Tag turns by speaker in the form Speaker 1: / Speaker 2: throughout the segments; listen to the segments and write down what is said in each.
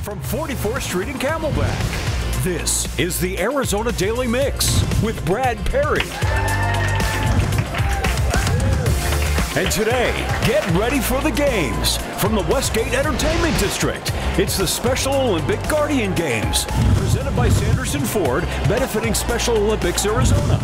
Speaker 1: from 44th Street in Camelback. This is the Arizona Daily Mix with Brad Perry. And today, get ready for the games from the Westgate Entertainment District. It's the Special Olympic Guardian Games, presented by Sanderson Ford, benefiting Special Olympics Arizona.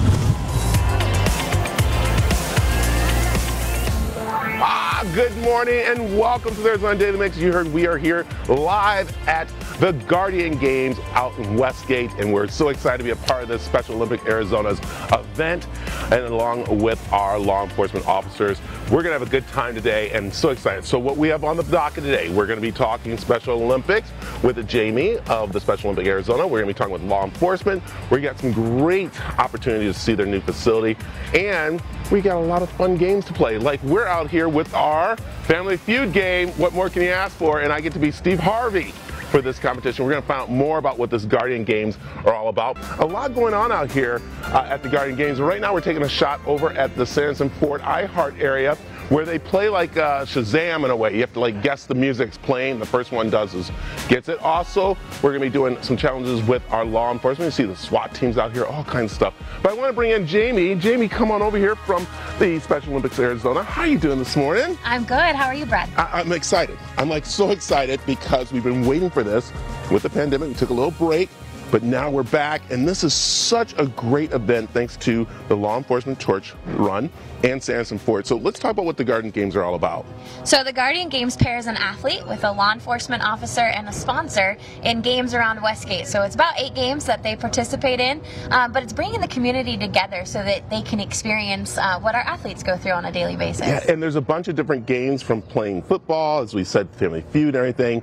Speaker 2: Good morning and welcome to the Arizona Daily Mix. You heard we are here live at the Guardian Games out in Westgate, and we're so excited to be a part of this Special Olympic Arizona's event, and along with our law enforcement officers. We're going to have a good time today and so excited. So what we have on the docket today, we're going to be talking Special Olympics with Jamie of the Special Olympic Arizona. We're going to be talking with law enforcement. We got some great opportunities to see their new facility, and we got a lot of fun games to play. Like we're out here with our Family Feud game. What more can you ask for? And I get to be Steve Harvey for this competition. We're going to find out more about what this Guardian Games are all about. A lot going on out here at the Guardian Games. Right now we're taking a shot over at the Sanderson Fort iHeart area, where they play like Shazam in a way. You have to like guess the music's playing. The first one does is gets it. Also, we're gonna be doing some challenges with our law enforcement. You see the SWAT teams out here, all kinds of stuff. But I want to bring in Jamie. Jamie, come on over here from the Special Olympics Arizona. How are you doing this morning?
Speaker 3: I'm good. How are you, Brad?
Speaker 2: I'm excited. I'm like so excited because we've been waiting for this with the pandemic. We took a little break, but now we're back, and this is such a great event thanks to the Law Enforcement Torch Run and Sanderson Fort. So let's talk about what the Guardian Games are all about.
Speaker 3: So the Guardian Games pairs an athlete with a law enforcement officer and a sponsor in games around Westgate. So it's about 8 games that they participate in, but it's bringing the community together so that they can experience what our athletes go through on a daily basis.
Speaker 2: Yeah, and there's a bunch of different games, from playing football, as we said, Family Feud and everything.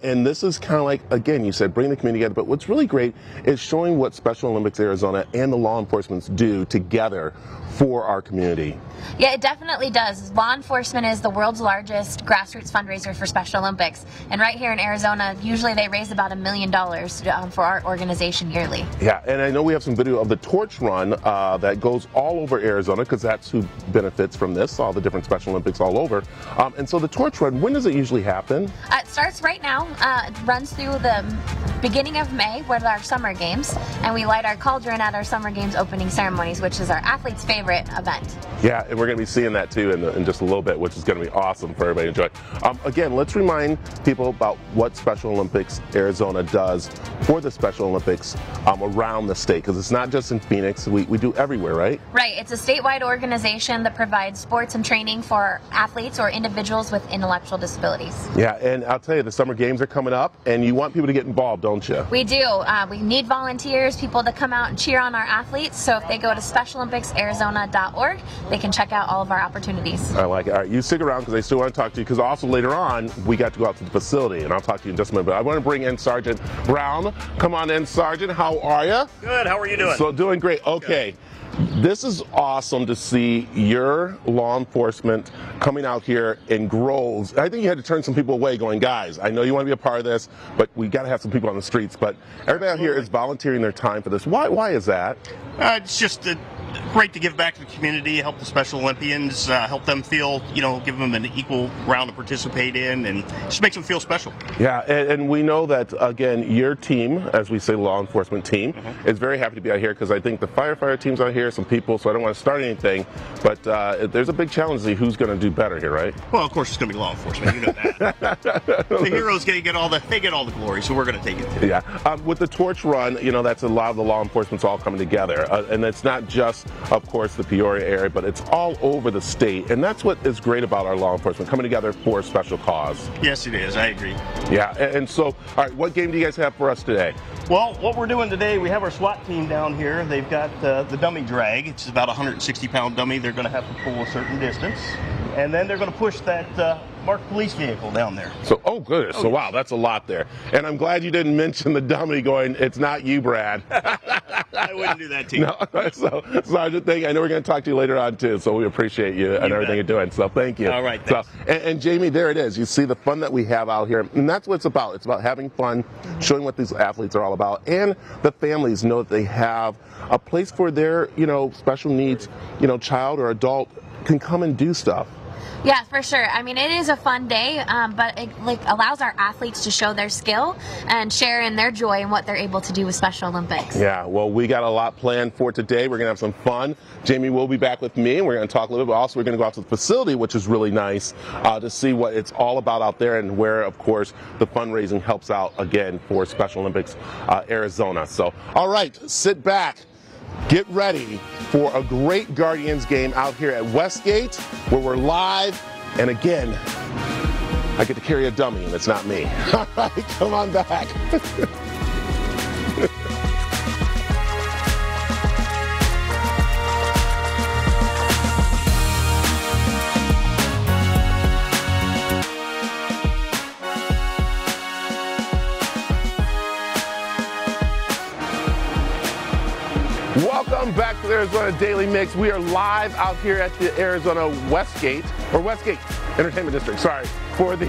Speaker 2: And this is kind of like, again, you said bring the community together, but what's really great is showing what Special Olympics Arizona and the law enforcement do together for our community.
Speaker 3: Yeah, it definitely does. Law enforcement is the world's largest grassroots fundraiser for Special Olympics. And right here in Arizona, usually they raise about $1 million for our organization yearly.
Speaker 2: Yeah, and I know we have some video of the Torch Run that goes all over Arizona, because that's who benefits from this, all the different Special Olympics all over. And so the Torch Run, when does it usually happen?
Speaker 3: It starts right now. It runs through the beginning of May with our summer games, and we light our cauldron at our summer games opening ceremonies, which is our athletes' favorite event.
Speaker 2: Yeah, and we're going to be seeing that too in just a little bit, which is going to be awesome for everybody to enjoy. Again, let's remind people about what Special Olympics Arizona does for the Special Olympics around the state, because it's not just in Phoenix, we do everywhere, right?
Speaker 3: Right, it's a statewide organization that provides sports and training for athletes or individuals with intellectual disabilities.
Speaker 2: Yeah, and I'll tell you, the summer games are coming up, and you want people to get involved, don't you?
Speaker 3: We do. We need volunteers, people to come out and cheer on our athletes. So if they go to SpecialOlympicsArizona.org, they can check out all of our opportunities.
Speaker 2: I like it. All right, you stick around because I still want to talk to you, because also later on we got to go out to the facility, and I'll talk to you in just a minute. But I want to bring in Sergeant Brown. Come on in, Sergeant. How are you?
Speaker 4: Good. How are you doing?
Speaker 2: So doing great. Okay. This is awesome to see your law enforcement coming out here in groves. I think you had to turn some people away going, guys, I know you want to be a part of this, but we got to have some people on the streets. But everybody out here is volunteering their time for this. Why is that?
Speaker 4: It's just great to give back to the community, help the Special Olympians, help them feel, give them an equal round to participate in, and just makes them feel special.
Speaker 2: Yeah, and we know that, again, your team, as we say, law enforcement team, is very happy to be out here, because I think the firefighter team's out here, some people, so I don't want to start anything, but there's a big challenge to see who's going to do better here, right?
Speaker 4: Well, of course it's going to be law enforcement, you know that. The heroes get all the glory, so we're going to take it too.
Speaker 2: Yeah, with the Torch Run, that's a lot of the law enforcement's all coming together, and it's not just, of course, the Peoria area, but it's all over the state, and that's what is great about our law enforcement, coming together for a special cause.
Speaker 4: Yes, it is. I agree.
Speaker 2: Yeah, and so, all right, what game do you guys have for us today?
Speaker 4: Well, what we're doing today, we have our SWAT team down here. They've got the dummy drag. It's about a 160-pound dummy. They're going to have to pull a certain distance, and then they're going to push that marked police vehicle down there.
Speaker 2: So, oh goodness, so wow, that's a lot there. And I'm glad you didn't mention the dummy going, it's not you, Brad.
Speaker 4: I wouldn't do that to you.
Speaker 2: No, so, Sergeant, thank you. I know we're going to talk to you later on too, so we appreciate you and everything you're doing, so thank you.
Speaker 4: All right, thanks.
Speaker 2: So, and Jamie, there it is. You see the fun that we have out here, and that's what it's about. It's about having fun, showing what these athletes are all about, and the families know that they have a place for their, special needs, child or adult can come and do stuff.
Speaker 3: Yeah, for sure. I mean, it is a fun day, but it allows our athletes to show their skill and share in their joy and what they're able to do with Special Olympics.
Speaker 2: Yeah, well, we got a lot planned for today. We're going to have some fun. Jamie will be back with me, and we're going to talk a little bit. Also, we're going to go out to the facility, which is really nice, to see what it's all about out there and where, of course, the fundraising helps out, again, for Special Olympics Arizona. So, all right, sit back. Get ready for a great Guardians game out here at Westgate, where we're live. And again, I get to carry a dummy, and it's not me. All right, come on back. Welcome back to the Arizona Daily Mix. We are live out here at the Arizona Westgate Entertainment District, sorry, for the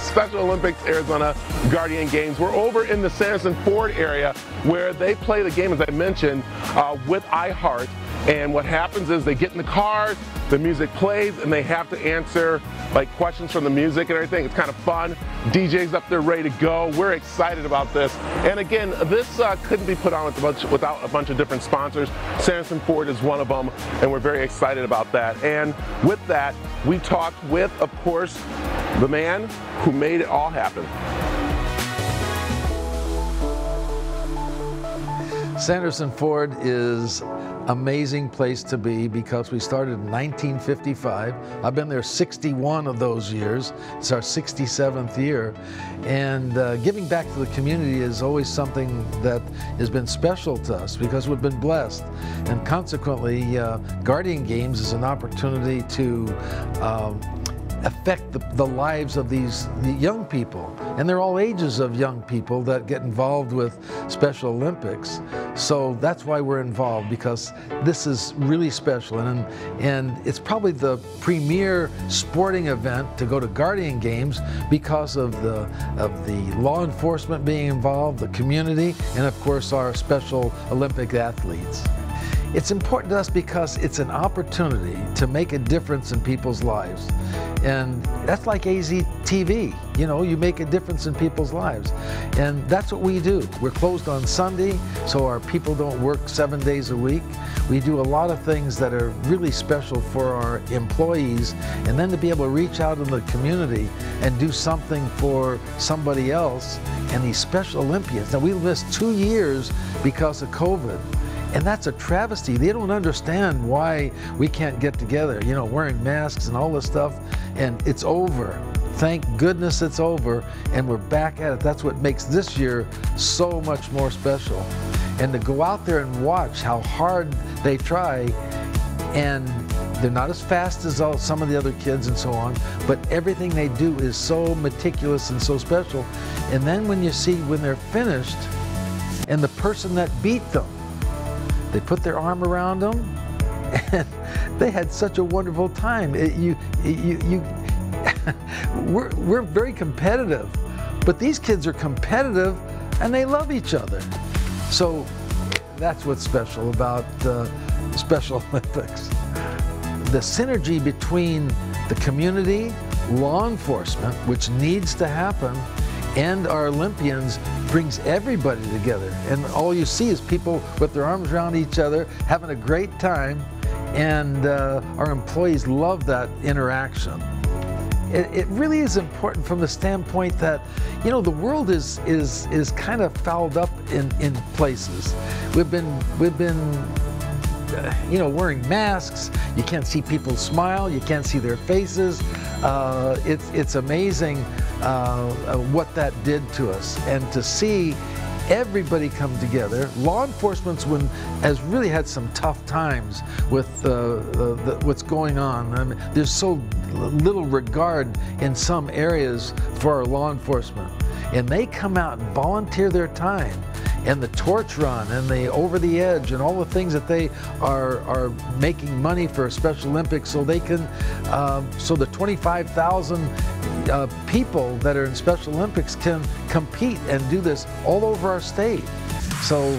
Speaker 2: Special Olympics Arizona Guardian Games. We're over in the Sanderson Ford area where they play the game, as I mentioned, with iHeart. And what happens is they get in the cars, the music plays, and they have to answer like questions from the music and everything. It's kind of fun. DJ's up there ready to go. We're excited about this. And again, this couldn't be put on without a bunch of different sponsors. Sanderson Ford is one of them, and we're very excited about that. And with that, we talked with, of course, the man who made it all happen.
Speaker 5: Sanderson Ford is an amazing place to be because we started in 1955. I've been there 61 of those years. It's our 67th year. And giving back to the community is always something that has been special to us because we've been blessed. And consequently, Guardian Games is an opportunity to affect the lives of the young people. And they're all ages of young people that get involved with Special Olympics. So that's why we're involved, because this is really special. And it's probably the premier sporting event to go to Guardian Games because of the law enforcement being involved, the community, and of course our Special Olympic athletes. It's important to us because it's an opportunity to make a difference in people's lives. And that's like AZTV, you know, you make a difference in people's lives. And that's what we do. We're closed on Sunday, so our people don't work 7 days a week. We do a lot of things that are really special for our employees, and then to be able to reach out in the community and do something for somebody else. And these Special Olympians, now we missed 2 years because of COVID. And that's a travesty. They don't understand why we can't get together, you know, wearing masks and all this stuff. And it's over. Thank goodness it's over, and we're back at it. That's what makes this year so much more special. And to go out there and watch how hard they try, and they're not as fast as some of the other kids and so on, but everything they do is so meticulous and so special. And then when you see when they're finished, and the person that beat them, they put their arm around them, and they had such a wonderful time. We're very competitive, but these kids are competitive, and they love each other. So that's what's special about the Special Olympics. The synergy between the community, law enforcement, which needs to happen, and our Olympians brings everybody together. And all you see is people with their arms around each other, having a great time, and our employees love that interaction. It really is important from the standpoint that, you know, the world is kind of fouled up in places. We've been you know, wearing masks. You can't see people smile. You can't see their faces. It's amazing what that did to us, and to see everybody come together. Law enforcement has really had some tough times with what's going on. I mean, there's so little regard in some areas for our law enforcement, and they come out and volunteer their time, and the torch run and the over the edge and all the things that they are making money for Special Olympics, so they can so the 25,000 people that are in Special Olympics can compete and do this all over our state. So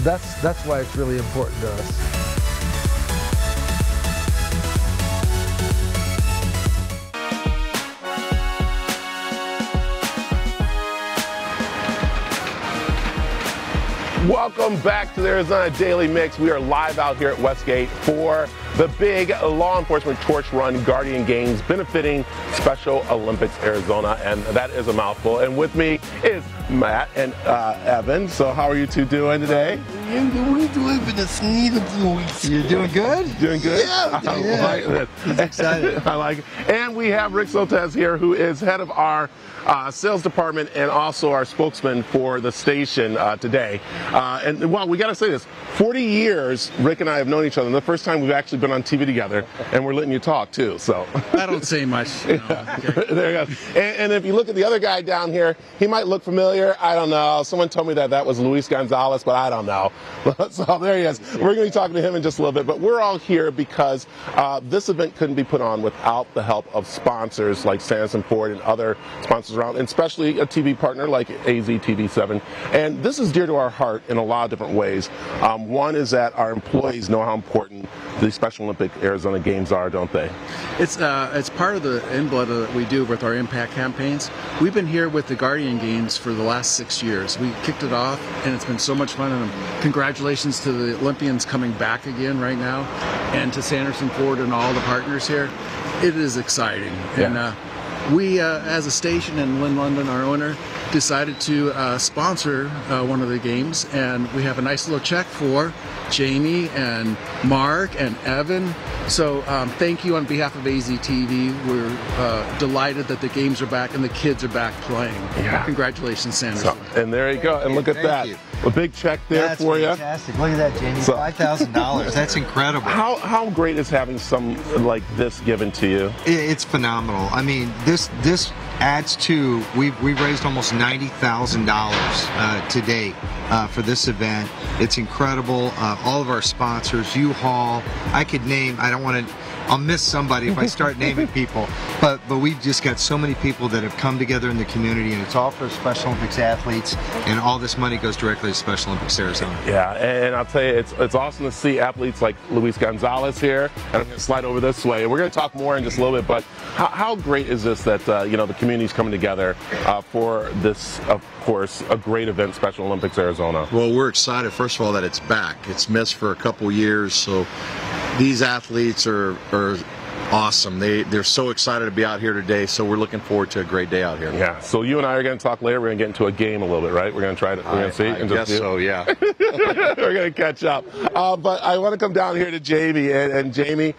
Speaker 5: that's why it's really important to us.
Speaker 2: Welcome back to the Arizona Daily Mix. We are live out here at Westgate for the big law enforcement torch run Guardian Games benefiting Special Olympics Arizona, and that is a mouthful. And with me is Matt and Evan. So how are you two doing today?
Speaker 6: You're doing good?
Speaker 2: Doing good?
Speaker 6: Yeah.
Speaker 2: I like this.
Speaker 6: He's excited.
Speaker 2: I like it. And we have Rick Soltesz here, who is head of our sales department and also our spokesman for the station today. And well, we got to say this, 40 years Rick and I have known each other, and the first time we've actually been on TV together, and we're letting you talk too, so.
Speaker 7: I don't say much. No. Okay.
Speaker 2: There you go. And if you look at the other guy down here, he might look familiar. I don't know. Someone told me that was Luis Gonzalez, but I don't know. So there he is. We're going to be talking to him in just a little bit, but we're all here because this event couldn't be put on without the help of sponsors like Sanderson Ford and other sponsors around, and especially a TV partner like AZTV7. And this is dear to our heart in a lot of different ways. One is that our employees know how important the Special Olympic Arizona Games are, don't they?
Speaker 7: It's part of the inblood that we do with our impact campaigns. We've been here with the Guardian Games for the last 6 years. We kicked it off, and it's been so much fun. And congratulations to the Olympians coming back again right now, and to Sanderson Ford and all the partners here. It is exciting.
Speaker 2: Yeah.
Speaker 7: And we, as a station, and Lynn London, our owner, decided to sponsor one of the games, and we have a nice little check for Jamie and Mark and Evan. So thank you on behalf of AZTV. We're delighted that the games are back and the kids are back playing.
Speaker 2: Yeah.
Speaker 7: Congratulations, Sanderson.
Speaker 2: So, and there you go. And look at that.
Speaker 6: you.
Speaker 2: A big check there
Speaker 6: That's
Speaker 2: for you.
Speaker 6: fantastic. Look at that, Jamie.
Speaker 2: So-
Speaker 6: $5,000. That's incredible.
Speaker 2: How great is having some like this given to you?
Speaker 6: It's phenomenal. I mean, this adds to, we've raised almost $90,000 to date for this event. It's incredible. All of our sponsors, U-Haul, I could name, I don't want to, I'll miss somebody if I start naming people, but we've just got so many people that have come together in the community, and it's all for Special Olympics athletes, and all this money goes directly to Special Olympics Arizona.
Speaker 2: Yeah, and I'll tell you, it's awesome to see athletes like Luis Gonzalez here. And I'm going to slide over this way, and we're going to talk more in just a little bit. But how great is this that the community's coming together for this, of course, a great event, Special Olympics Arizona?
Speaker 8: Well, we're excited, first of all, that it's back. It's missed for a couple years, so these athletes are awesome. They're so excited to be out here today, so we're looking forward to a great day out here.
Speaker 2: Yeah, so you and I are going to talk later. We're going to get into a game a little bit, right? We're going to try to, we're going to see.
Speaker 8: I guess so, yeah.
Speaker 2: We're going to catch up. But I want to come down here to Jamie. And Jamie,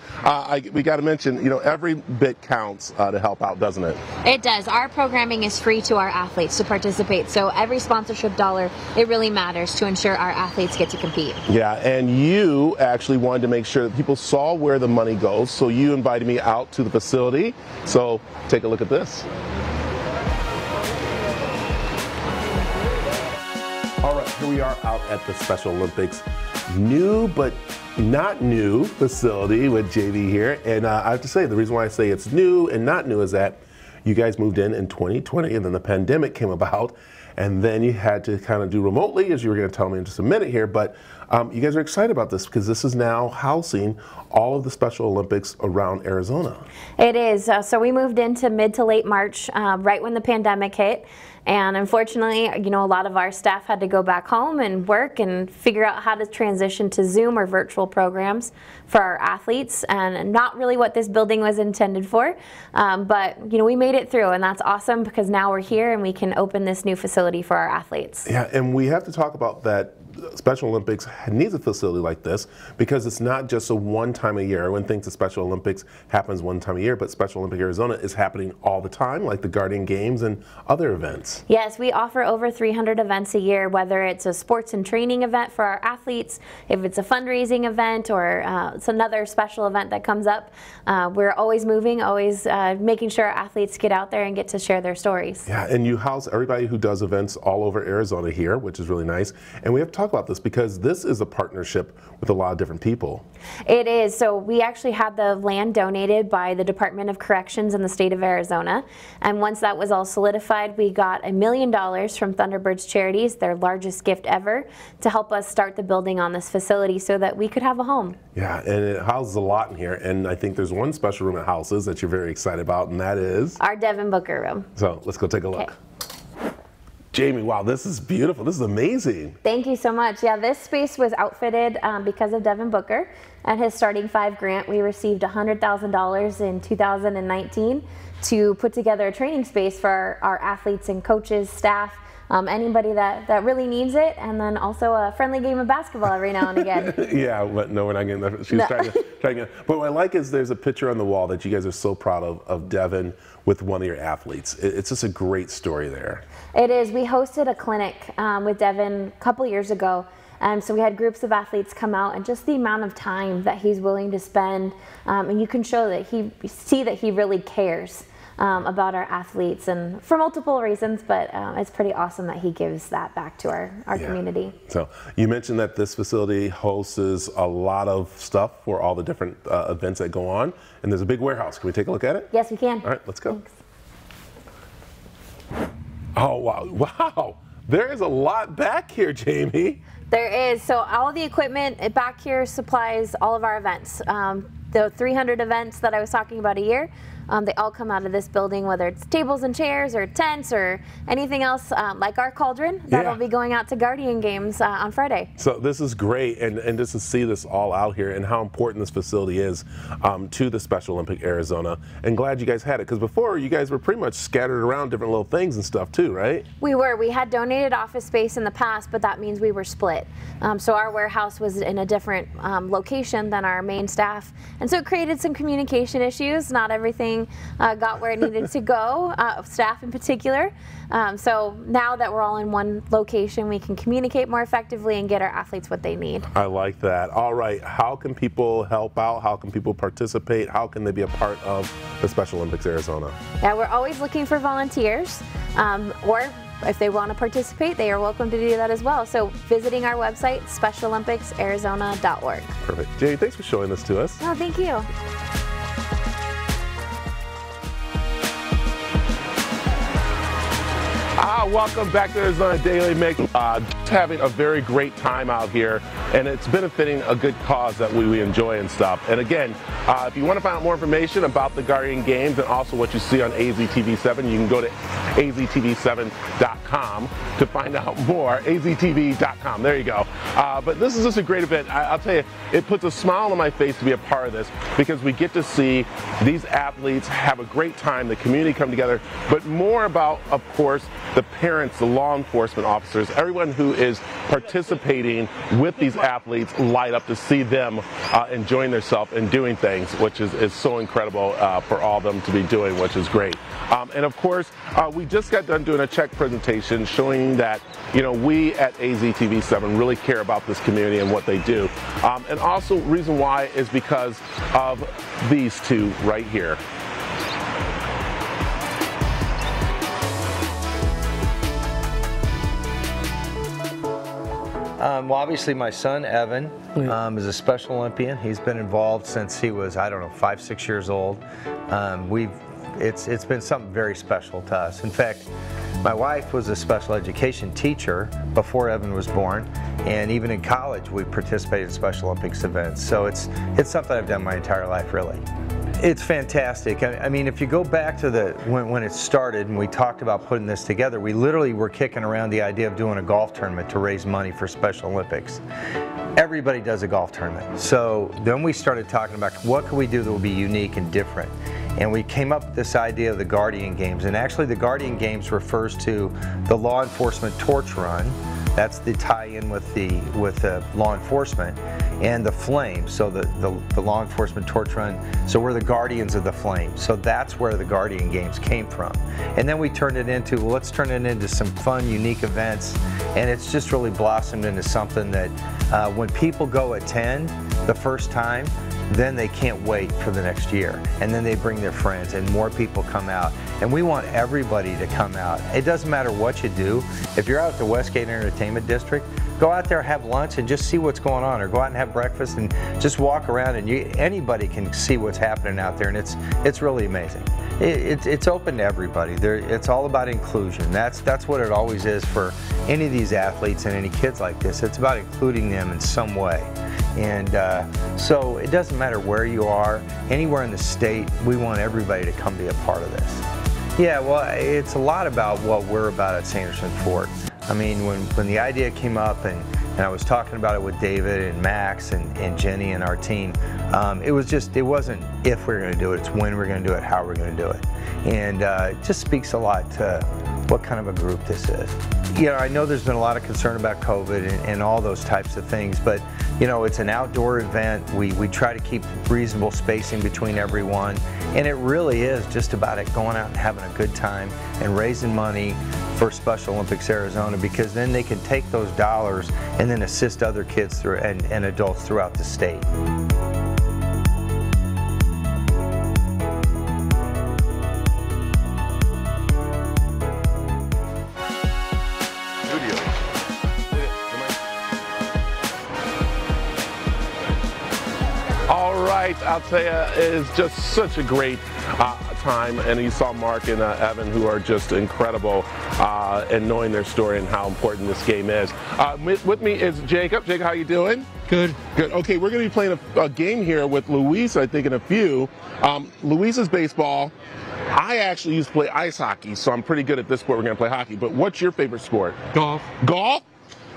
Speaker 2: we got to mention, every bit counts to help out, doesn't it?
Speaker 3: It does. Our programming is free to our athletes to participate, so every sponsorship dollar, it really matters to ensure our athletes get to compete.
Speaker 2: Yeah, and you actually wanted to make sure that people saw where the money goes, so you invited me out to the facility. So take a look at this. All right, here we are out at the Special Olympics new but not new facility with JV here. And I have to say, the reason why I say it's new and not new is that you guys moved in 2020, and then the pandemic came about, and then you had to kind of do remotely, as you were going to tell me in just a minute here. But you guys are excited about this because this is now housing all of the Special Olympics around Arizona.
Speaker 3: It is. So we moved into mid to late March, right when the pandemic hit. And unfortunately, a lot of our staff had to go back home and work and figure out how to transition to Zoom or virtual programs for our athletes, and not really what this building was intended for. But we made it through, and that's awesome because now we're here and we can open this new facility for our athletes.
Speaker 2: Yeah, and we have to talk about that. Special Olympics needs a facility like this because it's not just a one time a year. Everyone thinks the Special Olympics happens one time a year, but Special Olympic Arizona is happening all the time, like the Guardian Games and other events.
Speaker 3: Yes, we offer over 300 events a year, whether it's a sports and training event for our athletes, if it's a fundraising event, or it's another special event that comes up. We're always moving, always making sure our athletes get out there and get to share their stories.
Speaker 2: Yeah, and you house everybody who does events all over Arizona here, which is really nice. And we have to talk about this because this is a partnership with a lot of different people.
Speaker 3: It is. So we actually had the land donated by the Department of Corrections in the state of Arizona. And once that was all solidified, we got $1 million from Thunderbirds Charities, their largest gift ever, to help us start the building on this facility so that we could have a home.
Speaker 2: Yeah, and it houses a lot in here. And I think there's one special room it houses that you're very excited about, and that is?
Speaker 3: Our Devin Booker room.
Speaker 2: So let's go take a look.
Speaker 3: Okay.
Speaker 2: Jamie, wow, this is beautiful. This is amazing.
Speaker 3: Thank you so much. Yeah, this space was outfitted because of Devin Booker and his Starting Five grant. We received $100,000 in 2019 to put together a training space for our athletes and coaches, staff, anybody that really needs it, and then also a friendly game of basketball every now and again.
Speaker 2: Yeah, but no, we're not getting that. She's trying to. But what I like is there's a picture on the wall that you guys are so proud of Devin with one of your athletes. It's just a great story there.
Speaker 3: It is. We hosted a clinic with Devin a couple years ago. So we had groups of athletes come out, and just the amount of time that he's willing to spend, and you can show that see that he really cares about our athletes, and for multiple reasons, but it's pretty awesome that he gives that back to our community. So
Speaker 2: you mentioned that this facility hosts a lot of stuff for all the different events that go on, and there's a big warehouse. Can we take a look at it?
Speaker 3: Yes, we can.
Speaker 2: All right, let's go.
Speaker 3: Thanks.
Speaker 2: Oh, wow. Wow. There is a lot back here, Jamie.
Speaker 3: There is. So all the equipment back here supplies all of our events. The 300 events that I was talking about a year, they all come out of this building, whether it's tables and chairs or tents or anything else, like our cauldron that'll be going out to Guardian Games on Friday. So
Speaker 2: this is great, and just to see this all out here and how important this facility is to the Special Olympic Arizona. And glad you guys had it, because before you guys were pretty much scattered around different little things and stuff too, right?
Speaker 3: We were. We had donated office space in the past, but that means we were split. So our warehouse was in a different location than our main staff, and so it created some communication issues. Not everything got where it needed to go, staff in particular. So now that we're all in one location, we can communicate more effectively and get our athletes what they need.
Speaker 2: I like that. All right, how can people help out? How can people participate? How can they be a part of the Special Olympics Arizona?
Speaker 3: Yeah, we're always looking for volunteers, or if they want to participate, they are welcome to do that as well. So visiting our website, specialolympicsarizona.org.
Speaker 2: Perfect. Jamie, thanks for showing this to us.
Speaker 3: Oh, thank you.
Speaker 2: Welcome back to Arizona Daily Mix. Just having a very great time out here, and it's benefiting a good cause that we enjoy and stuff. And again, if you want to find out more information about the Guardian Games and also what you see on AZTV7, you can go to aztv7.com to find out more. aztv.com, there you go. But this is just a great event. I'll tell you, it puts a smile on my face to be a part of this, because we get to see these athletes have a great time, the community come together, but more about, of course, the parents, the law enforcement officers, everyone who is participating with these athletes light up to see them enjoying themselves and doing things, which is so incredible for all of them to be doing, which is great. And of course, we just got done doing a check presentation showing that, you know, we at AZTV7 really care about this community and what they do. And also, reason why is because of these two right here.
Speaker 9: Well, obviously my son, Evan, is a Special Olympian. He's been involved since he was, I don't know, 5, 6 years old. It's been something very special to us. In fact, my wife was a special education teacher before Evan was born, and even in college we participated in Special Olympics events. So it's something I've done my entire life, really. It's fantastic. I mean, if you go back to when it started and we talked about putting this together, we literally were kicking around the idea of doing a golf tournament to raise money for Special Olympics. Everybody does a golf tournament. So then we started talking about what could we do that would be unique and different. And we came up with this idea of the Guardian Games. And actually the Guardian Games refers to the law enforcement torch run. That's the tie-in with the law enforcement, and the flame. So the law enforcement torch run. So we're the guardians of the flame. So that's where the Guardian Games came from. And then we turned it into, well, let's turn it into some fun, unique events. And it's just really blossomed into something that when people go attend the first time, then they can't wait for the next year. And then they bring their friends and more people come out. And we want everybody to come out. It doesn't matter what you do. If you're out at the Westgate Entertainment District, go out there, have lunch, and just see what's going on, or go out and have breakfast and just walk around, and anybody can see what's happening out there, and it's really amazing. It's open to everybody. It's all about inclusion. That's what it always is for any of these athletes and any kids like this. It's about including them in some way. And so it doesn't matter where you are, anywhere in the state, we want everybody to come be a part of this. Yeah, well, it's a lot about what we're about at Sanderson Ford. I mean, when the idea came up and I was talking about it with David and Max and Jenny and our team, it wasn't if we're going to do it, it's when we're going to do it, how we're going to do it. And it just speaks a lot to what kind of a group this is. You know, I know there's been a lot of concern about COVID and all those types of things, but you know, it's an outdoor event. We try to keep reasonable spacing between everyone, and it really is just about it going out and having a good time and raising money for Special Olympics Arizona, because then they can take those dollars and then assist other kids through and adults throughout the state.
Speaker 2: All right, I'll tell you, it is just such a great time, and you saw Mark and Evan, who are just incredible in knowing their story and how important this game is. With me is Jacob. Jacob, how you doing?
Speaker 10: Good.
Speaker 2: Good. Okay, we're going to be playing a game here with Luis, I think, in a few. Luis is baseball. I actually used to play ice hockey, so I'm pretty good at this sport. We're going to play hockey. But what's your favorite sport?
Speaker 10: Golf.
Speaker 2: Golf?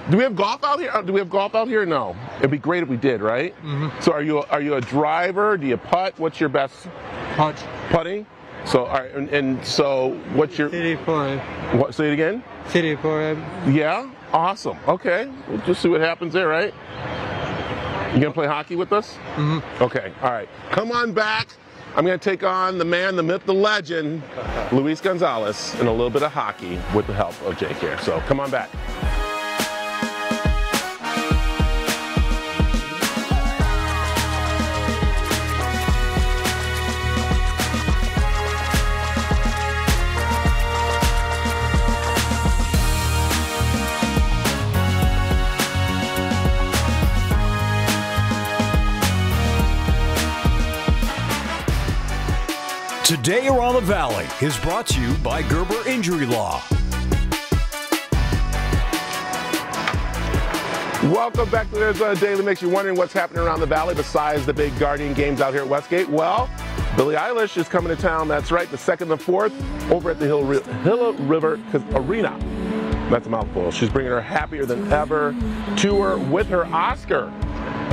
Speaker 2: Do we have golf out here? Do we have golf out here? No. It'd be great if we did, right? Mm-hmm. So are you a driver? Do you putt? What's your best?
Speaker 10: Putt.
Speaker 2: Putting? So all right, and so what's your?
Speaker 10: 35.
Speaker 2: What? Say it again.
Speaker 10: 35.
Speaker 2: Yeah. Awesome. Okay. We'll just see what happens there, right? You gonna play hockey with us?
Speaker 10: Mm-hmm.
Speaker 2: Okay. All right. Come on back. I'm going to take on the man, the myth, the legend, Luis Gonzalez, in a little bit of hockey with the help of Jake here. So come on back.
Speaker 1: Today Around the Valley is brought to you by Gerber Injury Law.
Speaker 2: Welcome back to the Arizona Daily Mix. You're wondering what's happening around the valley besides the big Guardian games out here at Westgate? Well, Billie Eilish is coming to town. That's right, the 2nd and the 4th over at the Hill River Arena. That's a mouthful. She's bringing her Happier Than Ever tour with her Oscar.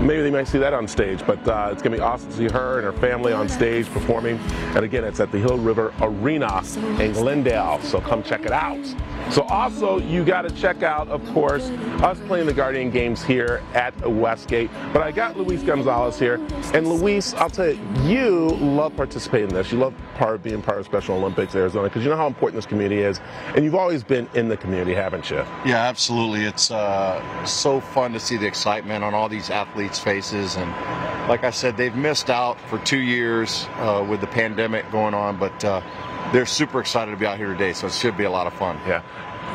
Speaker 2: Maybe they might see that on stage, but it's going to be awesome to see her and her family on stage performing. And again, it's at the Hill River Arena in Glendale, so come check it out. So also, you got to check out, of course, us playing the Guardian games here at Westgate. But I got Luis Gonzalez here. And Luis, I'll tell you, you love participating in this. You love being part of Special Olympics Arizona, because you know how important this community is. And you've always been in the community, haven't you?
Speaker 8: Yeah, absolutely. It's so fun to see the excitement on all these athletes' faces. And like I said, they've missed out for 2 years with the pandemic going on, but they're super excited to be out here today, so it should be a lot of fun.
Speaker 2: Yeah.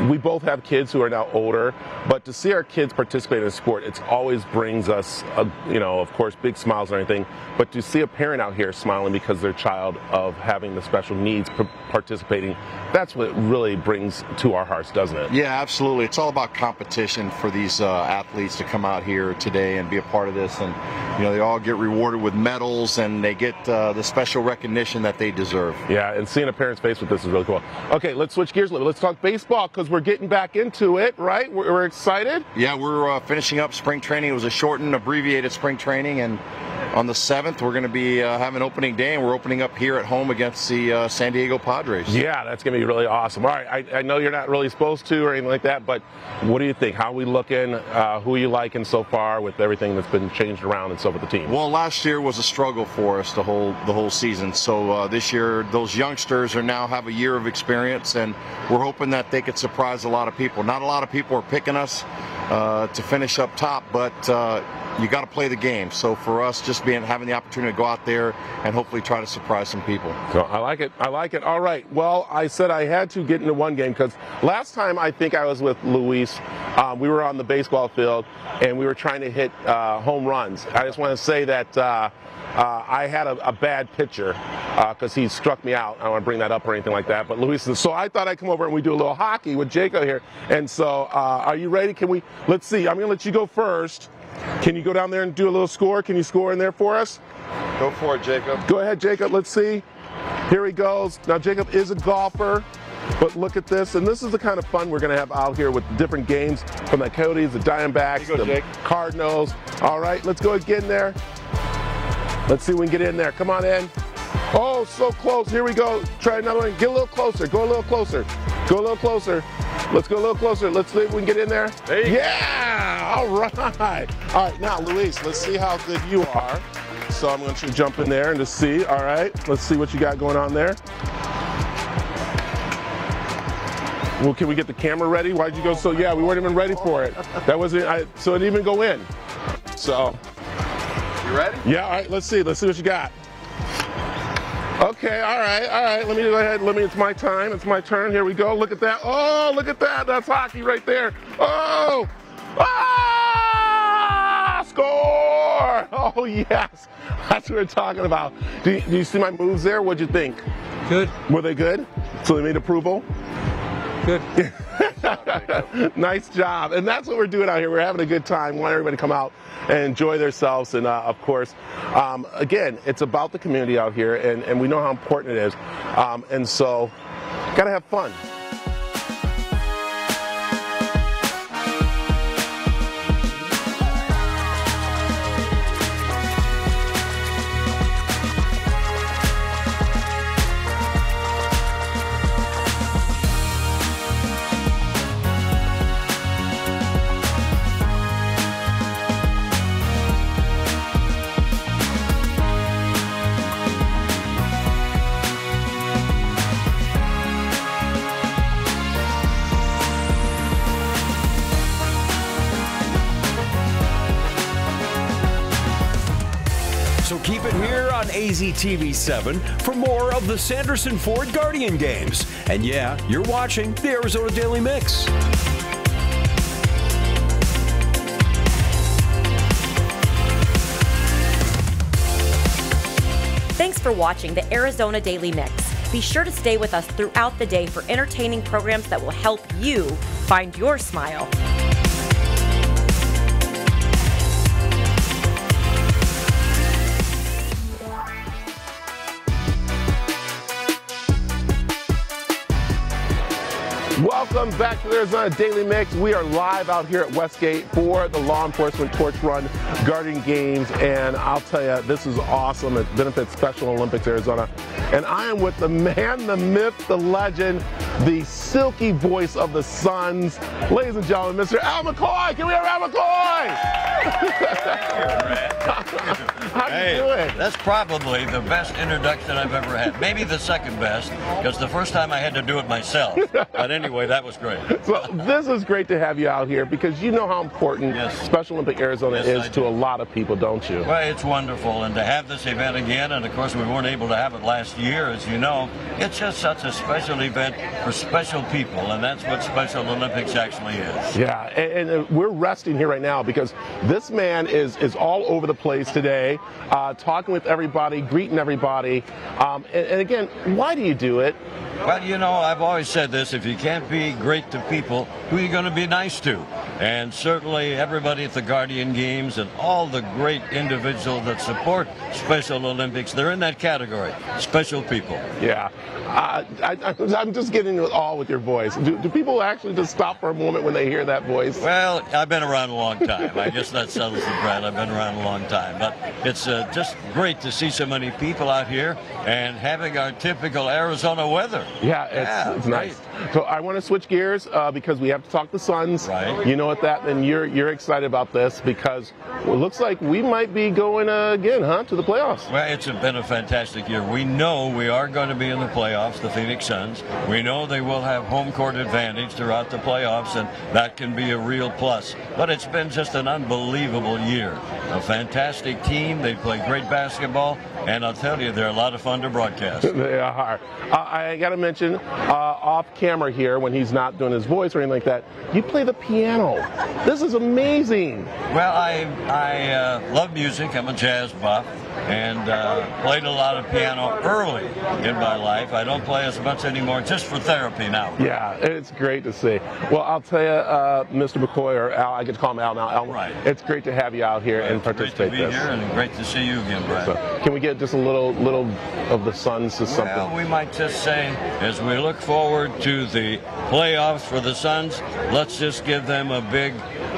Speaker 2: We both have kids who are now older, but to see our kids participate in a sport, it always brings us, of course, big smiles and everything. But to see a parent out here smiling because their child of having the special needs participating, that's what it really brings to our hearts, doesn't it?
Speaker 8: Yeah, absolutely. It's all about competition for these athletes to come out here today and be a part of this. And, they all get rewarded with medals, and they get the special recognition that they deserve.
Speaker 2: Yeah, and seeing a parent's face with this is really cool. Okay, let's switch gears a little bit. Let's talk baseball, because we're getting back into it, right? We're excited?
Speaker 8: Yeah, we're finishing up spring training. It was a shortened, abbreviated spring training, and on the 7th, we're going to be having opening day, and we're opening up here at home against the San Diego Padres.
Speaker 2: Yeah, that's going to be really awesome. All right, I know you're not really supposed to or anything like that, but what do you think? How are we looking? Who are you liking so far with everything that's been changed around and stuff with the team?
Speaker 8: Well, last year was a struggle for us the whole season. So this year, those youngsters now have a year of experience, and we're hoping that they could surprise a lot of people. Not a lot of people are picking us to finish up top, but you got to play the game. So for us, just having the opportunity to go out there and hopefully try to surprise some people.
Speaker 2: So I like it. I like it. All right. Well, I said I had to get into one game, because last time I think I was with Luis, we were on the baseball field and we were trying to hit home runs. I just want to say that I had a bad pitcher because he struck me out. I don't want to bring that up or anything like that. But Luis, so I thought I'd come over and we do a little hockey with Jacob here. And so are you ready? Let's see. I'm going to let you go first. Can you go down there and do a little score? Can you score in there for us?
Speaker 8: Go for it, Jacob.
Speaker 2: Go ahead, Jacob. Let's see. Here he goes. Now Jacob is a golfer, but look at this. And this is the kind of fun we're going to have out here with different games from the Coyotes, the Diamondbacks, the Cardinals. All right, let's go get in there. Let's see if we can get in there. Come on in. Oh, so close. Here we go. Try another one. Get a little closer. Go a little closer. Go a little closer. Let's go a little closer. Let's see if we can get in there. Yeah! All right. All right, now, Luis, let's see how good you are. So I'm going to jump in there and just see. All right, let's see what you got going on there. Well, can we get the camera ready? Why'd you go so? Yeah, we weren't even ready for it. That wasn't. So it didn't even go in. So.
Speaker 10: You ready?
Speaker 2: Yeah. All right. Let's see. Let's see what you got. Okay. All right. All right. Let me go ahead. It's my time. It's my turn. Here we go. Look at that. Oh, look at that. That's hockey right there. Oh. Ah! Score! Oh yes. That's what we're talking about. Do you see my moves there? What'd you think?
Speaker 10: Good.
Speaker 2: Were they good? So they made approval?
Speaker 10: Good.
Speaker 2: Nice job. And that's what we're doing out here. We're having a good time. We want everybody to come out and enjoy themselves. And of course, again, it's about the community out here, and we know how important it is. And so, got to have fun.
Speaker 1: So keep it here on AZTV7 for more of the Sanderson Ford Guardian Games. And yeah, you're watching the Arizona Daily Mix.
Speaker 11: Thanks for watching the Arizona Daily Mix. Be sure to stay with us throughout the day for entertaining programs that will help you find your smile.
Speaker 2: Welcome back to the Arizona Daily Mix. We are live out here at Westgate for the Law Enforcement Torch Run Guardian Games, and I'll tell you, this is awesome. It benefits Special Olympics Arizona, and I am with the man, the myth, the legend, the silky voice of the Suns, ladies and gentlemen, Mr. Al McCoy. Can we have Al McCoy? How you doing?
Speaker 12: That's probably the best introduction I've ever had. Maybe the second best, because the first time I had to do it myself. But anyway, that was great.
Speaker 2: So this is great to have you out here, because you know how important Special Olympic Arizona is to a lot of people, don't you?
Speaker 12: Well, it's wonderful, and to have this event again, and of course we weren't able to have it last year, as you know, it's just such a special event for special people, and that's what Special Olympics actually is.
Speaker 2: Yeah, and we're resting here right now because this man is all over the place today, talking with everybody, greeting everybody, and again, why do you do it?
Speaker 12: Well, you know, I've always said this, if you can't be great to people, who are you going to be nice to? And certainly everybody at the Guardian Games and all the great individuals that support Special Olympics, they're in that category, special people.
Speaker 2: Yeah, I'm just getting it all with your voice. Do people actually just stop for a moment when they hear that voice?
Speaker 12: Well, I've been around a long time. I guess that settles the Brad. I've been around a long time. But it's just great to see so many people out here and having our typical Arizona weather.
Speaker 2: Yeah, it's nice. So I want to switch gears because we have to talk the Suns.
Speaker 12: Right.
Speaker 2: You know what that, and you're excited about this because it looks like we might be going again, to the playoffs.
Speaker 12: Well, it's been a fantastic year. We know we are going to be in the playoffs, the Phoenix Suns. We know they will have home court advantage throughout the playoffs, and that can be a real plus. But it's been just an unbelievable year. A fantastic team. They play great basketball, and I'll tell you, they're a lot of fun to broadcast.
Speaker 2: They are. I got to mention, off camera here, when he's not doing his voice or anything like that, you play the piano. This is amazing.
Speaker 12: Well, I love music. I'm a jazz buff. and played a lot of piano early in my life. I don't play as much anymore, just for therapy now.
Speaker 2: Yeah, it's great to see. Well, I'll tell you, Mr. McCoy, or Al, I get to call him Al now. Al,
Speaker 12: right.
Speaker 2: It's great to have you out here and participate.
Speaker 12: Great to be here, and great to see you again, Brad.
Speaker 2: So, can we get just a little of the Suns to something?
Speaker 12: Well, we might just say, as we look forward to the playoffs for the Suns, let's just give them a big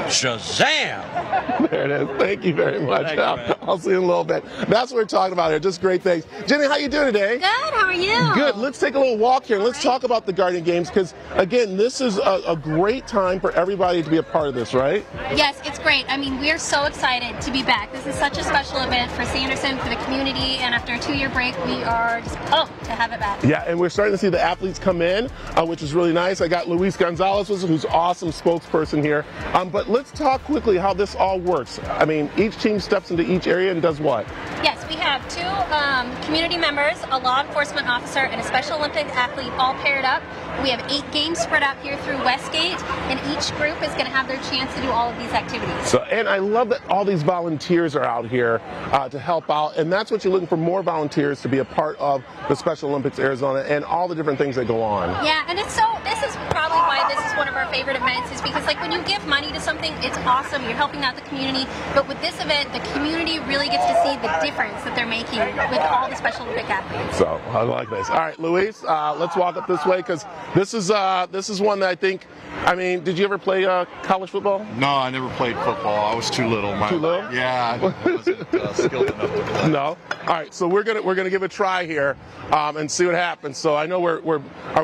Speaker 12: Shazam!
Speaker 2: There it is. Thank you very much.
Speaker 12: Thank you,
Speaker 2: I'll see you in a little bit. That's what we're talking about here. Just great things. Jenny, how you doing today?
Speaker 13: Good. How are you?
Speaker 2: Good. Let's take a little walk here and let's talk about the Guardian Games, because, again, this is a great time for everybody to be a part of this, right?
Speaker 13: Yes, it's great. I mean, we're so excited to be back. This is such a special event for Sanderson, for the community, and after a 2-year break, we are just pumped to have it back.
Speaker 2: Yeah, and we're starting to see the athletes come in, which is really nice. I got Luis Gonzalez, who's awesome spokesperson here. But let's talk quickly how this all works. I mean, each team steps into each area and does what?
Speaker 13: Yes, we have 2 community members, a law enforcement officer, and a Special Olympic athlete all paired up. We have 8 games spread out here through Westgate, and each group is going to have their chance to do all of these activities.
Speaker 2: So, and I love that all these volunteers are out here to help out, and that's what you're looking for, more volunteers to be a part of the Special Olympics Arizona and all the different things that go on.
Speaker 13: Yeah, and this is probably why this is one of our favorite events, is because like when you give money to something, it's awesome, you're helping out the community, but with this event, the community really gets to see the difference that they're making with all the Special Olympic athletes.
Speaker 2: So, I like this. All right, Luis, let's walk up this way, because this is one that I think, I mean, did you ever play college football?
Speaker 8: No, I never played football. I was too little.
Speaker 2: Too little?
Speaker 8: Yeah, I wasn't skilled enough to play.
Speaker 2: No. All right, so we're gonna give it a try here and see what happens. So I know are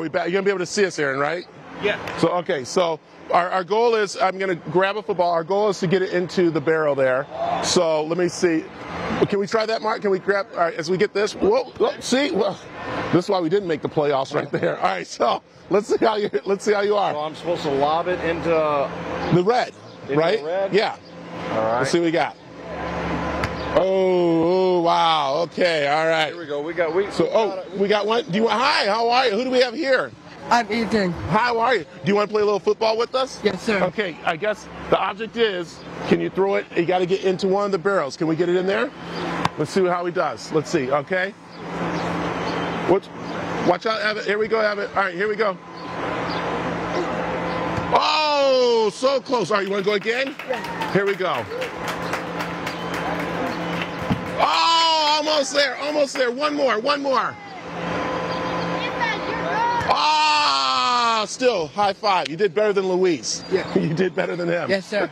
Speaker 2: we back? You're gonna be able to see us, Aaron, right?
Speaker 8: Yeah.
Speaker 2: So okay, so our goal is, I'm gonna grab a football. Our goal is to get it into the barrel there. So let me see. Can we try that, Mark? Can we grab? All right, as we get this. Whoa, see. Well, this is why we didn't make the playoffs right there. All right, so let's see how you are.
Speaker 8: So I'm supposed to lob it into
Speaker 2: the red, right?
Speaker 8: The red?
Speaker 2: Yeah.
Speaker 8: All right.
Speaker 2: Let's see what we got. Oh, wow. Okay. All right.
Speaker 8: Here we go. We
Speaker 2: got one. Hi. How are you? Who do we have here?
Speaker 14: I'm Ethan.
Speaker 2: How are you? Do you want to play a little football with us?
Speaker 14: Yes, sir.
Speaker 2: Okay. I guess the object is, can you throw it? You got to get into one of the barrels. Can we get it in there? Let's see how he does. Let's see. Okay. Watch out, Evan. Here we go, Evan. All right. Here we go. Oh, so close. All right. You want to go again?
Speaker 14: Yeah.
Speaker 2: Here we go. Oh, almost there, almost there. One more. Ah, still, high five. You did better than Luis.
Speaker 14: Yeah.
Speaker 2: You did better than him.
Speaker 14: Yes, sir.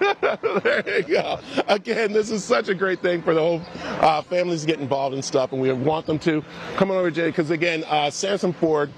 Speaker 2: There you go. Again, this is such a great thing for the whole families to get involved in stuff, and we want them to. Come on over, Jay, because again, Sanderson Ford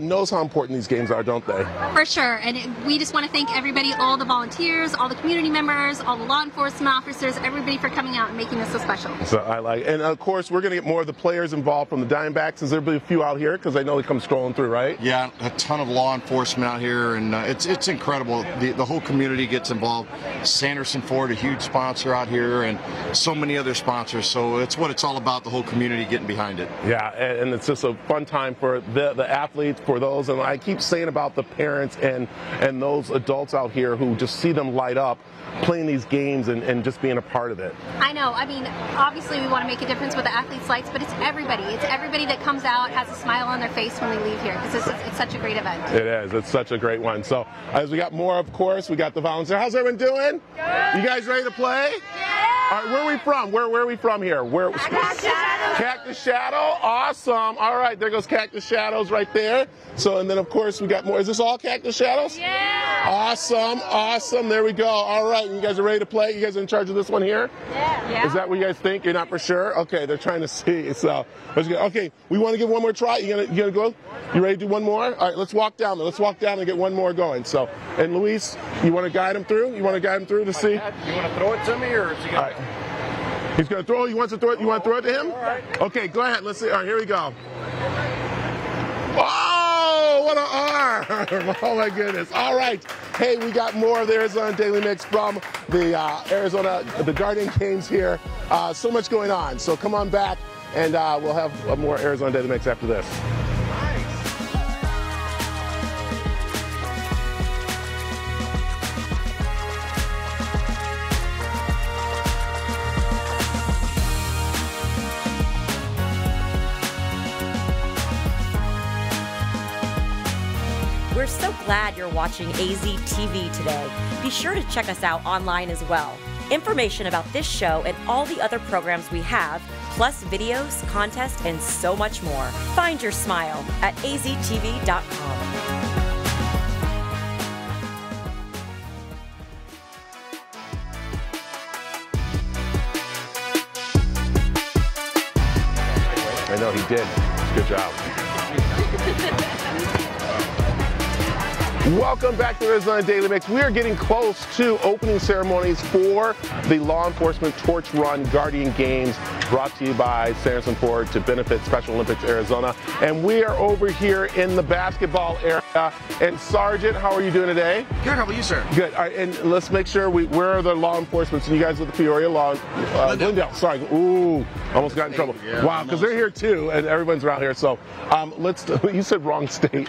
Speaker 2: knows how important these games are, don't they?
Speaker 13: For sure, and we just want to thank everybody, all the volunteers, all the community members, all the law enforcement officers, everybody for coming out and making this so special.
Speaker 2: So I like, and of course we're going to get more of the players involved from the Diamondbacks. Is there a few out here? Because I know they come scrolling through, right?
Speaker 8: Yeah, a ton of law enforcement out here, and it's incredible. The whole community gets involved. Sanderson Ford, a huge sponsor out here, and so many other sponsors. So it's what it's all about, the whole community getting behind it.
Speaker 2: Yeah, and it's just a fun time for the athletes, for those, and I keep saying about the parents and those adults out here who just see them light up playing these games and just being a part of it.
Speaker 13: I know. I mean, obviously we want to make a difference with the athletes' lights, but it's everybody. It's everybody that comes out, has a smile on their face when they leave here, because it's such a great event.
Speaker 2: It is. It's such a great one. So as we got more, of course, we got the volunteer. How's everyone doing? Good. You guys ready to play? Yeah. All right, where are we from? Where are we from here? Cactus Shadow. Awesome. All right, there goes Cactus Shadows right there. So, and then of course we got more. Is this all Cactus Shadows? Yeah. Awesome. There we go. All right, you guys are ready to play? You guys are in charge of this one here? Yeah. Is that what you guys think? You're not for sure? Okay, they're trying to see. So, okay, we want to give one more try. You gonna go? You ready to do one more? All right, let's walk down there. Let's walk down and get one more going. So, and Luis, you want to guide him through? You want to guide him through to see?
Speaker 8: You want to throw it to me, or is he gonna?
Speaker 2: All right. He's going to throw it. He wants to throw it. You want to throw it to him?
Speaker 8: All right.
Speaker 2: Okay, go ahead. Let's see. All right, here we go. Oh, what an arm. Oh, my goodness. All right. Hey, we got more of the Arizona Daily Mix from the Guardian Games here. So much going on. So come on back, and we'll have more Arizona Daily Mix after this.
Speaker 11: so glad you're watching AZ TV today. Be sure to check us out online as well. Information about this show and all the other programs we have, plus videos, contests, and so much more. Find your smile at aztv.com.
Speaker 2: I know he did. Good job. Welcome back to the Arizona Daily Mix. We are getting close to opening ceremonies for the Law Enforcement Torch Run Guardian Games, brought to you by Sanderson Ford to benefit Special Olympics Arizona. And we are over here in the basketball area. And Sergeant, how are you doing today?
Speaker 14: Good, how about you, sir?
Speaker 2: Good. All right, and let's make sure where are the law enforcement? So you guys with the Peoria Law, Glendale. Sorry. Ooh, almost got in trouble.
Speaker 14: Yeah,
Speaker 2: wow, because they're here too, and everyone's around here. So you said wrong state.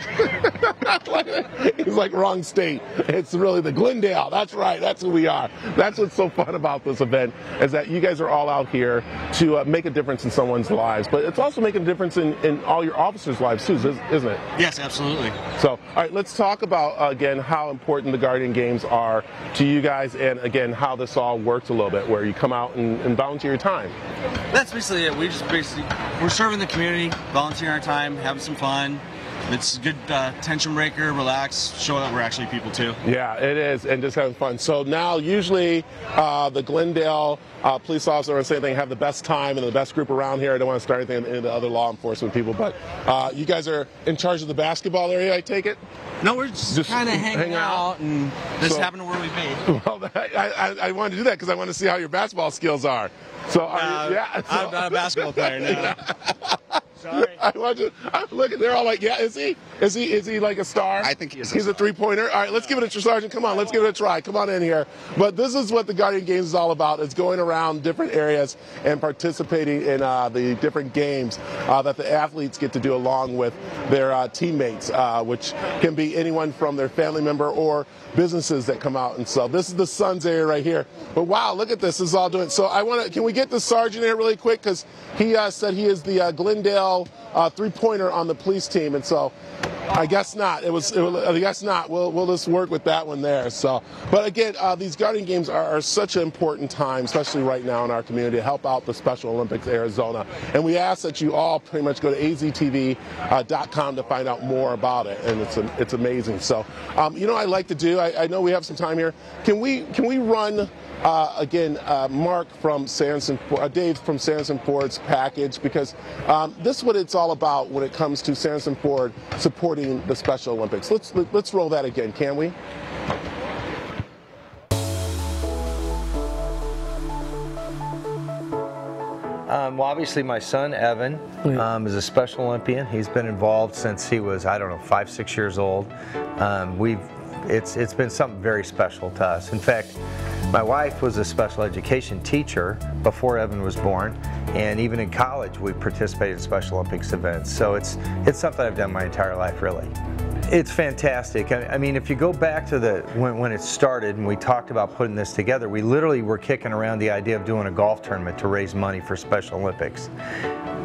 Speaker 2: He's like, wrong state. It's really the Glendale. That's right. That's who we are. That's what's so fun about this event, is that you guys are all out here to make a difference in someone's lives, but it's also making a difference in all your officers' lives too, isn't it?
Speaker 14: Yes, absolutely.
Speaker 2: So, all right, let's talk about, again, how important the Guardian Games are to you guys, and, again, how this all works a little bit, where you come out and volunteer your time.
Speaker 14: That's basically it. We're serving the community, volunteering our time, having some fun. It's a good tension breaker, relax, show that we're actually people too.
Speaker 2: Yeah, it is, and just having fun. So now, usually, the Glendale police officer or anything have the best time and the best group around here. I don't want to start anything into other law enforcement people, but you guys are in charge of the basketball area, I take it?
Speaker 14: No, we're just kind of hanging out, and this happened to where we be.
Speaker 2: Well, I wanted to do that because I want to see how your basketball skills are. So,
Speaker 14: I'm not a basketball player, no. Sorry.
Speaker 2: Look, they're all like, yeah, is he like a star?
Speaker 14: I think he is.
Speaker 2: He's a three-pointer. All right, let's give it a try, Sergeant. Come on, let's give it a try. Come on in here. But this is what the Guardian Games is all about. It's going around different areas and participating in the different games that the athletes get to do along with their teammates, which can be anyone from their family member or businesses that come out. And so this is the Suns area right here. But wow, look at this. This is all doing. So can we get the Sergeant here really quick? Because he said he is the Glendale three-pointer on the police team, and so I guess not. I guess not. We'll just work with that one there. So, but again, these Guardian Games are such an important time, especially right now in our community, to help out the Special Olympics Arizona. And we ask that you all pretty much go to aztv.com to find out more about it, and it's amazing. So, you know what I like to do? I know we have some time here. Can we run? Again, Mark from Sanderson, Dave from Sanderson Ford's package, because this is what it's all about when it comes to Sanderson Ford supporting the Special Olympics. Let's roll that again, can we?
Speaker 9: Well, obviously my son, Evan, is a Special Olympian. He's been involved since he was, 5, 6 years old. It's been something very special to us. In fact, my wife was a special education teacher before Evan was born, and even in college we participated in Special Olympics events. So it's something I've done my entire life, really. It's fantastic. I mean, if you go back to when it started and we talked about putting this together, we literally were kicking around the idea of doing a golf tournament to raise money for Special Olympics.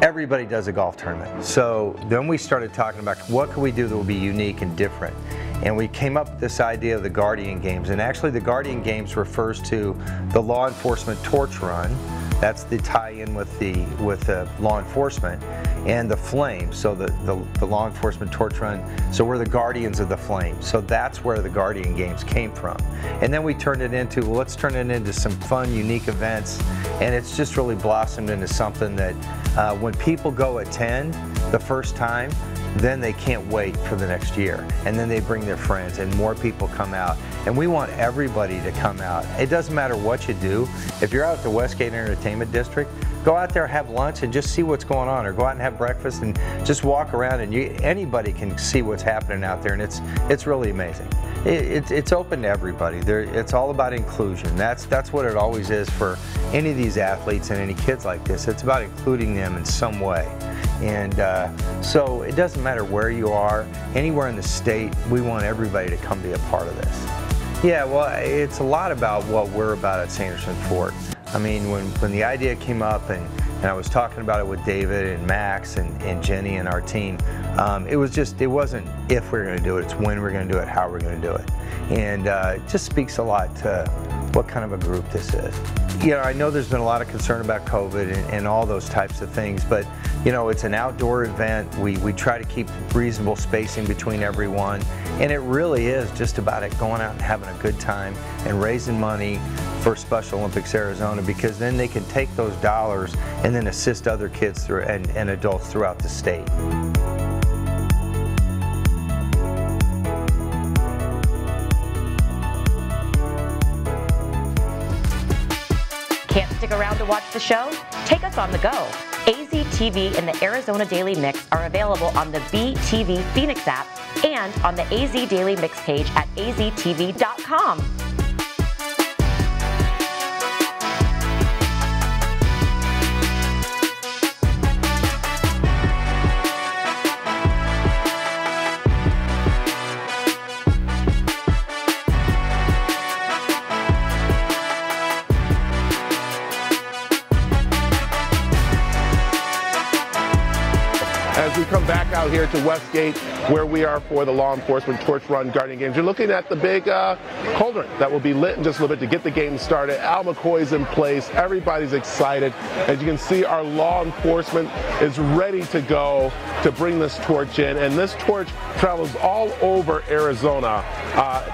Speaker 9: Everybody does a golf tournament. So then we started talking about what could we do that would be unique and different. And we came up with this idea of the Guardian Games. And actually the Guardian Games refers to the Law Enforcement Torch Run. That's the tie-in with the law enforcement, and the flame. So the Law Enforcement Torch Run. So we're the guardians of the flame. So that's where the Guardian Games came from. And then we turned it into, well, let's turn it into some fun, unique events. And it's just really blossomed into something that when people go attend the first time, then they can't wait for the next year. And then they bring their friends and more people come out. And we want everybody to come out. It doesn't matter what you do. If you're out at the Westgate Entertainment District, go out there, have lunch, and just see what's going on, or go out and have breakfast and just walk around, and anybody can see what's happening out there, and it's really amazing. It's open to everybody. It's all about inclusion. That's what it always is for any of these athletes and any kids like this. It's about including them in some way. And so it doesn't matter where you are, anywhere in the state, we want everybody to come be a part of this. Yeah, well, it's a lot about what we're about at Sanderson Ford. I mean, when the idea came up and and I was talking about it with David and Max and Jenny and our team. It wasn't if we're going to do it, it's when we're going to do it, how we're going to do it. And it just speaks a lot to what kind of a group this is. You know, I know there's been a lot of concern about COVID and all those types of things, but you know, it's an outdoor event. We try to keep reasonable spacing between everyone, and it really is just about it going out and having a good time and raising money for Special Olympics Arizona, because then they can take those dollars and then assist other kids through and adults throughout the state.
Speaker 11: Can't stick around to watch the show? Take us on the go. AZ TV and the Arizona Daily Mix are available on the BTV Phoenix app and on the AZ Daily Mix page at aztv.com.
Speaker 2: As we come back out here to Westgate, where we are for the Law Enforcement Torch Run Guardian Games, you're looking at the big cauldron that will be lit in just a little bit to get the game started. Al McCoy's in place. Everybody's excited. As you can see, our law enforcement is ready to go to bring this torch in. And this torch travels all over Arizona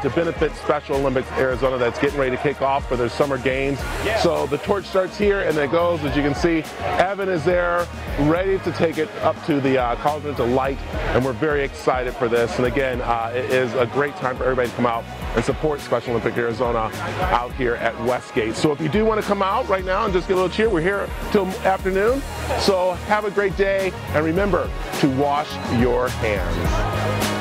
Speaker 2: to benefit Special Olympics Arizona that's getting ready to kick off for their summer games. Yeah. So the torch starts here and then it goes. As you can see, Evan is there ready to take it up to the cauldron to light, and we're very excited for this. And again, it is a great time for everybody to come out and support Special Olympics Arizona out here at Westgate. So if you do want to come out right now and just get a little cheer, we're here till afternoon. So have a great day, and remember to wash your hands.